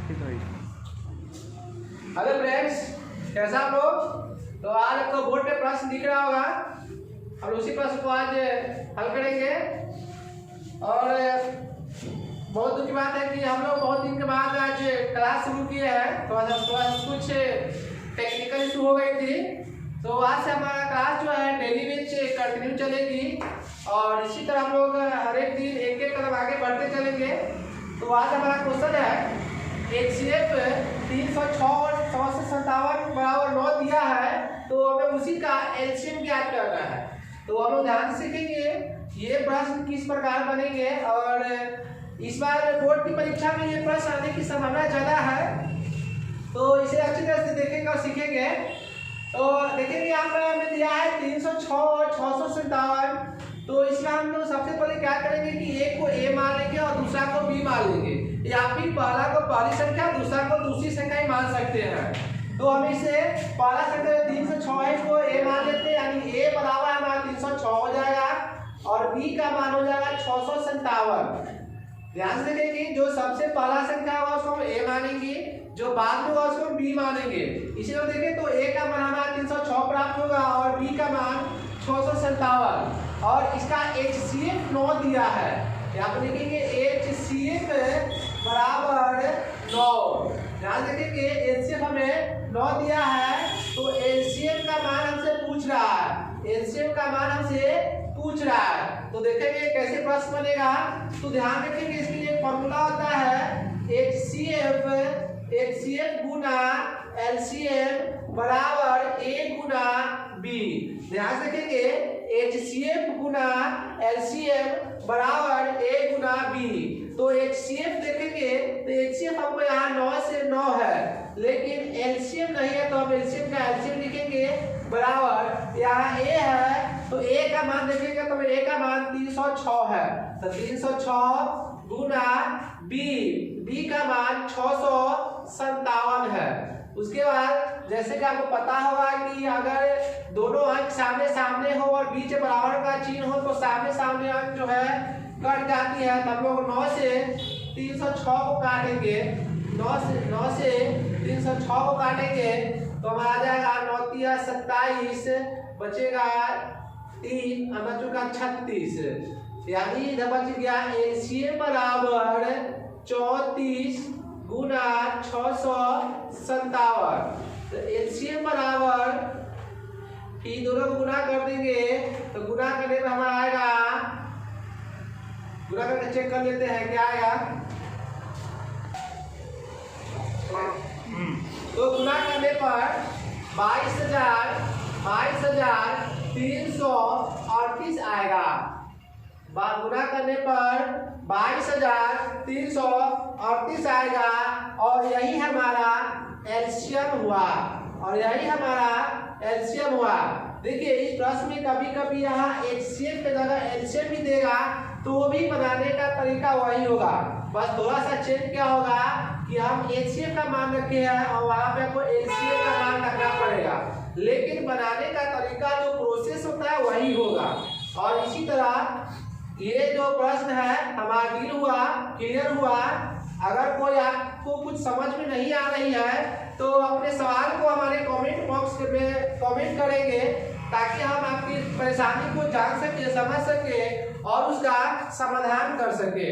Hello friends, कैसा आप लोग? तो आज आपको बोर्ड पे प्रश्न दिख रहा होगा। हम उसी प्रश्न को आज हल करेंगे। और बहुत दुख की बात है कि हम लोग बहुत दिन के बाद आज क्लास शुरू किए हैं। तो आज कुछ टेक्निकल इशू हो गई थी, तो आज से हमारा क्लास जो है डेली बेस कंटिन्यू चलेगी। और इसी तरह हम लोग हर एक दिन एक एक कदम आगे बढ़ते चलेंगे। तो आज हमारा क्वेश्चन है HCF 306 और 657 बराबर 9 दिया है, तो हमें उसी का एलसीएम ज्ञात करना है। तो हम लोग ध्यान से सीखेंगे ये प्रश्न किस प्रकार बनेंगे। और इस बार बोर्ड की परीक्षा में ये प्रश्न आने की संभावना ज़्यादा है, तो इसे अच्छी तरह से देखेंगे और सीखेंगे। तो देखेंगे यहाँ पर हमें दिया है 306 और 657। तो इसमें हम लोग सबसे पहले क्या करेंगे कि एक को ए मान लेंगे और दूसरा को बी मान लेंगे, या फिर पहला को पहली संख्या दूसरा को दूसरी संख्या ही मान सकते हैं। तो हम इसे पहला संख्या 306 को ए मान लेते हैं, यानी ए बराबर हमारा 306 हो जाएगा और बी का मान हो जाएगा 657। ध्यान से देखेंगे, जो सबसे पहला संख्या होगा उसको हम ए मानेंगे, जो बाद में होगा उसको हम बी मानेंगे। इसी तरह देखें तो ए का मान हमारा 306 प्राप्त होगा और बी का मान 657। और इसका HCF 9 दिया है। यहाँ पर देखेंगे HCF बराबर 9। ध्यान देखेंगे HCF हमें 9 दिया है, तो LCM का मान हमसे पूछ रहा है। LCM का मान हमसे पूछ रहा है, तो देखेंगे कैसे प्रश्न बनेगा। तो ध्यान रखेंगे, इसके लिए फॉर्मूला होता है HCF गुना LCM बराबर A गुना B। ध्यान रखेंगे HCF गुना LCM बराबर A गुना B। तो HCF देखेंगे तो HCF हमको यहाँ 9 से 9 है, लेकिन LCM नहीं है, तो हम LCM का LCM लिखेंगे बराबर यहाँ A है, तो A का मान देखेंगे तो A का मान 306 है। तो 306 गुना B का मान 657 है। उसके बाद जैसे कि आपको पता होगा कि अगर दोनों अंक सामने सामने हो और बीच बराबर का चिन्ह हो तो सामने सामने अंक जो है कट जाती है। तो हम लोग 9 से 306 को काटेंगे, 9 से 306 को काटेंगे तो हमारा आ जाएगा 9 तिया 27, बचेगा 3 बच चुका 36, यानी इधर बच गया LCM बराबर 34 गुना 657। तो LCM बराबर ही दोनों को गुना कर देंगे, तो गुना करने पर हमारा आएगा, गुना करके चेक कर लेते हैं क्या आएगा। तो गुना करने पर 22,338 आएगा। गुना करने पर 22,338 आएगा और यही हमारा एलसीएम हुआ। देखिए इस प्रश्न में कभी कभी यहाँ HCF के जगह LCM भी देगा, तो वो भी बनाने का तरीका वही होगा, बस थोड़ा सा चेंज क्या होगा कि हम HCF का मान रखे हैं और वहाँ पे आपको LCM का मान रखना पड़ेगा, लेकिन बनाने का तरीका जो प्रोसेस होता है वही होगा। और इसी तरह ये जो प्रश्न है हमारा क्लियर हुआ। अगर कोई आपको कुछ समझ में नहीं आ रही है तो अपने सवाल को हमारे कमेंट बॉक्स में कमेंट करेंगे, ताकि हम आपकी परेशानी को जान सके, समझ सके और उसका समाधान कर सके।